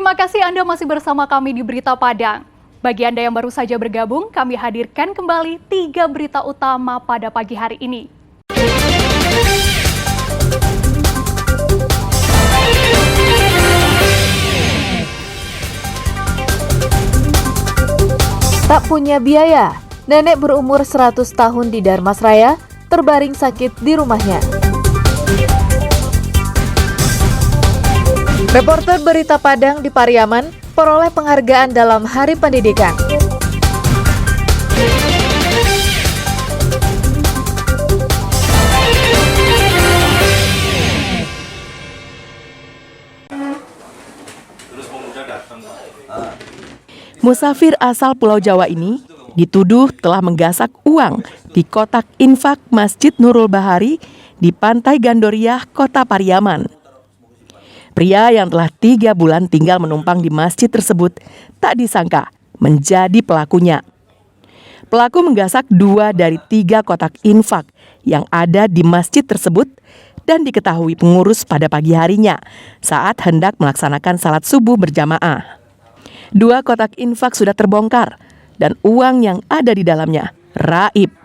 Terima kasih Anda masih bersama kami di Berita Padang. Bagi Anda yang baru saja bergabung, kami hadirkan kembali 3 berita utama pada pagi hari ini. Tak punya biaya, nenek berumur 100 tahun di Darmasraya terbaring sakit di rumahnya. Reporter Berita Padang di Pariaman peroleh penghargaan dalam Hari Pendidikan. Musafir asal Pulau Jawa ini dituduh telah menggasak uang di kotak infak Masjid Nurul Bahari di Pantai Gandoriah, Kota Pariaman. Pria yang telah 3 bulan tinggal menumpang di masjid tersebut tak disangka menjadi pelakunya. Pelaku menggasak 2 dari 3 kotak infak yang ada di masjid tersebut dan diketahui pengurus pada pagi harinya saat hendak melaksanakan salat subuh berjamaah. 2 kotak infak sudah terbongkar dan uang yang ada di dalamnya raib.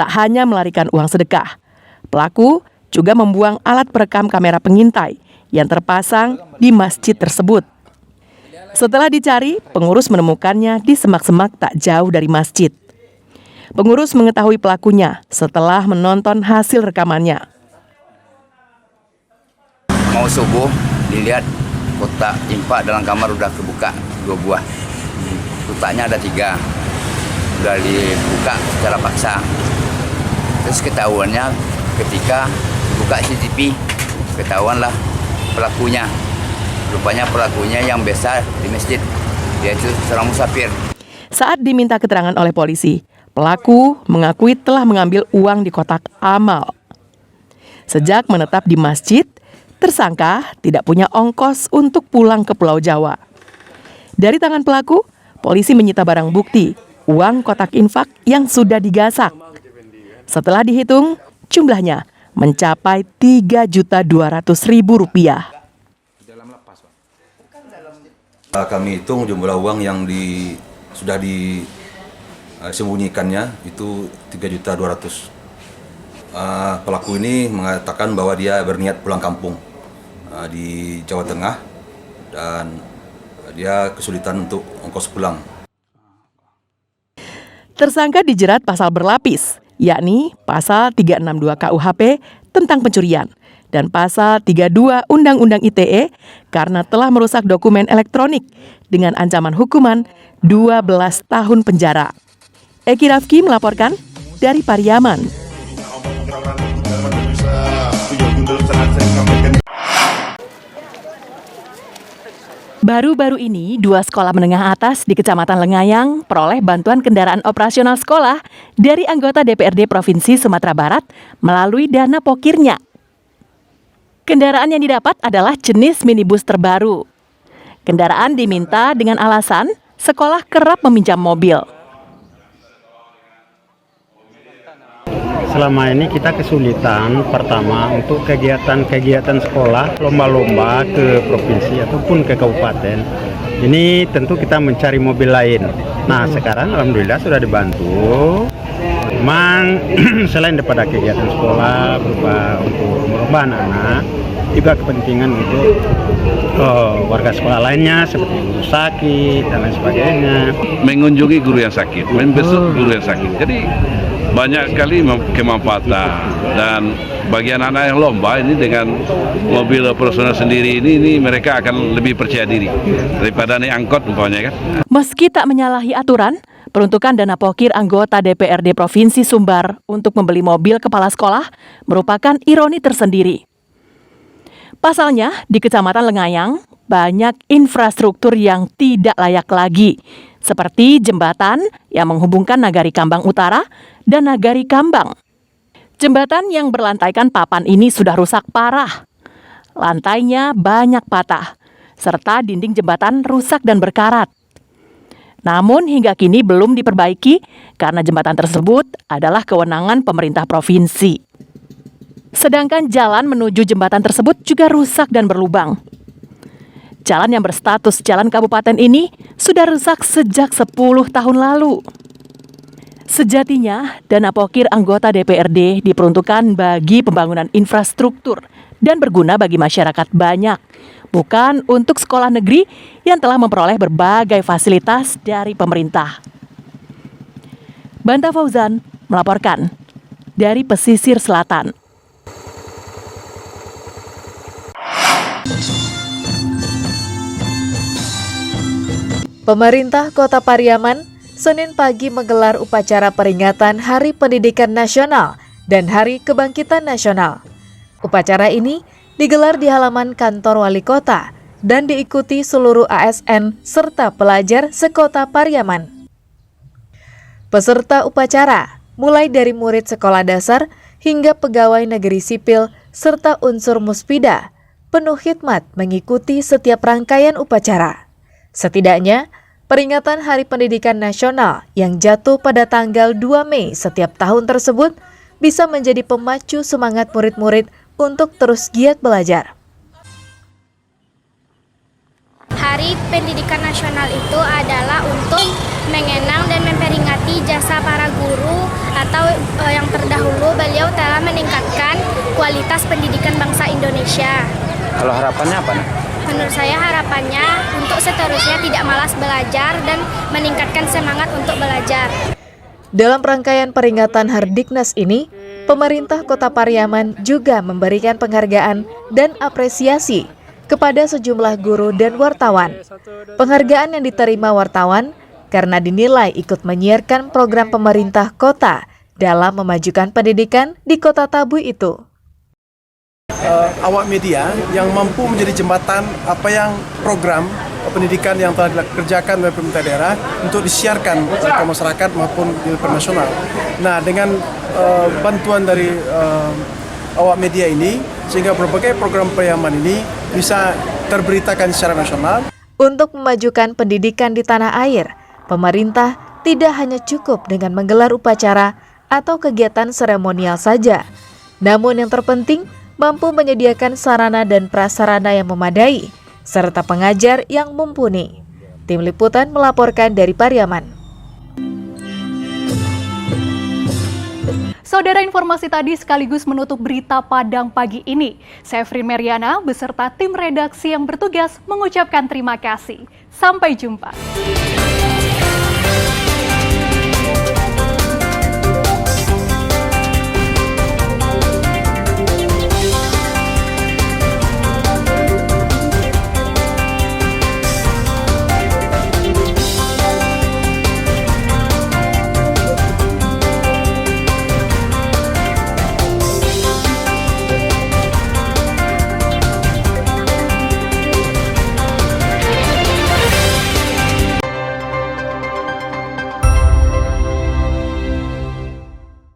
Tak hanya melarikan uang sedekah, pelaku juga membuang alat perekam kamera pengintai yang terpasang di masjid tersebut. Setelah dicari, pengurus menemukannya di semak-semak tak jauh dari masjid. Pengurus mengetahui pelakunya setelah menonton hasil rekamannya. Mau subuh, dilihat kotak infak dalam kamar udah kebuka 2 buah. Kotaknya ada 3, udah dibuka secara paksa. Terus ketahuannya ketika buka CCTV, ketahuanlah pelakunya. Rupanya pelakunya yang biasa di masjid, yaitu seorang musafir. Saat diminta keterangan oleh polisi, pelaku mengakui telah mengambil uang di kotak amal. Sejak menetap di masjid, tersangka tidak punya ongkos untuk pulang ke Pulau Jawa. Dari tangan pelaku, polisi menyita barang bukti, uang kotak infak yang sudah digasak. Setelah dihitung, jumlahnya mencapai Rp3.200.000. Kami hitung jumlah uang yang sudah disembunyikannya itu 3.200.000. Pelaku ini mengatakan bahwa dia berniat pulang kampung di Jawa Tengah dan dia kesulitan untuk ongkos pulang. Tersangka dijerat pasal berlapis, yakni pasal 362 KUHP tentang pencurian dan pasal 32 Undang-Undang ITE karena telah merusak dokumen elektronik dengan ancaman hukuman 12 tahun penjara. Eki Rafki melaporkan dari Pariaman. Baru-baru ini, 2 sekolah menengah atas di Kecamatan Lengayang peroleh bantuan kendaraan operasional sekolah dari anggota DPRD Provinsi Sumatera Barat melalui dana pokirnya. Kendaraan yang didapat adalah jenis minibus terbaru. Kendaraan diminta dengan alasan sekolah kerap meminjam mobil. Selama ini kita kesulitan pertama untuk kegiatan sekolah, lomba-lomba ke provinsi ataupun ke kabupaten. Ini tentu kita mencari mobil lain. Nah sekarang alhamdulillah sudah dibantu. Memang selain daripada kegiatan sekolah berupa untuk merubah anak-anak, juga kepentingan untuk warga sekolah lainnya seperti guru sakit dan lain sebagainya. Mengunjungi guru yang sakit, membesuk guru yang sakit. Jadi banyak sekali kemanfaatan dan bagi anak-anak yang lomba ini dengan mobil operasional sendiri ini mereka akan lebih percaya diri daripada naik angkot umpamanya kan. Meski tak menyalahi aturan, peruntukan dana pokir anggota DPRD Provinsi Sumbar untuk membeli mobil kepala sekolah merupakan ironi tersendiri. Pasalnya, di Kecamatan Lengayang, banyak infrastruktur yang tidak layak lagi, seperti jembatan yang menghubungkan Nagari Kambang Utara dan Nagari Kambang. Jembatan yang berlantaikan papan ini sudah rusak parah. Lantainya banyak patah, serta dinding jembatan rusak dan berkarat. Namun hingga kini belum diperbaiki karena jembatan tersebut adalah kewenangan pemerintah provinsi. Sedangkan jalan menuju jembatan tersebut juga rusak dan berlubang. jalan yang berstatus jalan kabupaten ini sudah rusak sejak 10 tahun lalu. Sejatinya, dana pokir anggota DPRD diperuntukkan bagi pembangunan infrastruktur dan berguna bagi masyarakat banyak, bukan untuk sekolah negeri yang telah memperoleh berbagai fasilitas dari pemerintah. Banta Fauzan melaporkan dari pesisir selatan. Pemerintah Kota Pariaman Senin pagi menggelar upacara peringatan Hari Pendidikan Nasional dan Hari Kebangkitan Nasional. Upacara ini digelar di halaman kantor wali kota dan diikuti seluruh ASN serta pelajar sekota Pariaman. Peserta upacara mulai dari murid sekolah dasar hingga pegawai negeri sipil serta unsur muspida penuh khidmat mengikuti setiap rangkaian upacara. Setidaknya, peringatan Hari Pendidikan Nasional yang jatuh pada tanggal 2 Mei setiap tahun tersebut bisa menjadi pemacu semangat murid-murid untuk terus giat belajar. Hari Pendidikan Nasional itu adalah untuk mengenang dan memperingati jasa para guru atau yang terdahulu beliau telah meningkatkan kualitas pendidikan bangsa Indonesia. Kalau harapannya apa nih? Menurut saya harapannya untuk seterusnya tidak malas belajar dan meningkatkan semangat untuk belajar. Dalam rangkaian peringatan Hardiknas ini, pemerintah Kota Pariaman juga memberikan penghargaan dan apresiasi kepada sejumlah guru dan wartawan. Penghargaan yang diterima wartawan karena dinilai ikut menyiarkan program pemerintah kota dalam memajukan pendidikan di Kota Tabui itu. Awak media yang mampu menjadi jembatan apa yang program pendidikan yang telah dikerjakan oleh pemerintah daerah untuk disiarkan ke masyarakat maupun di internasional. Nah, dengan bantuan dari awak media ini, sehingga berbagai program Pariaman ini bisa terberitakan secara nasional. Untuk memajukan pendidikan di tanah air, pemerintah tidak hanya cukup dengan menggelar upacara atau kegiatan seremonial saja. Namun yang terpenting, mampu menyediakan sarana dan prasarana yang memadai, serta pengajar yang mumpuni. Tim Liputan melaporkan dari Pariaman. Saudara, informasi tadi sekaligus menutup berita Padang pagi ini. Saya Frin Meriana beserta tim redaksi yang bertugas mengucapkan terima kasih. Sampai jumpa.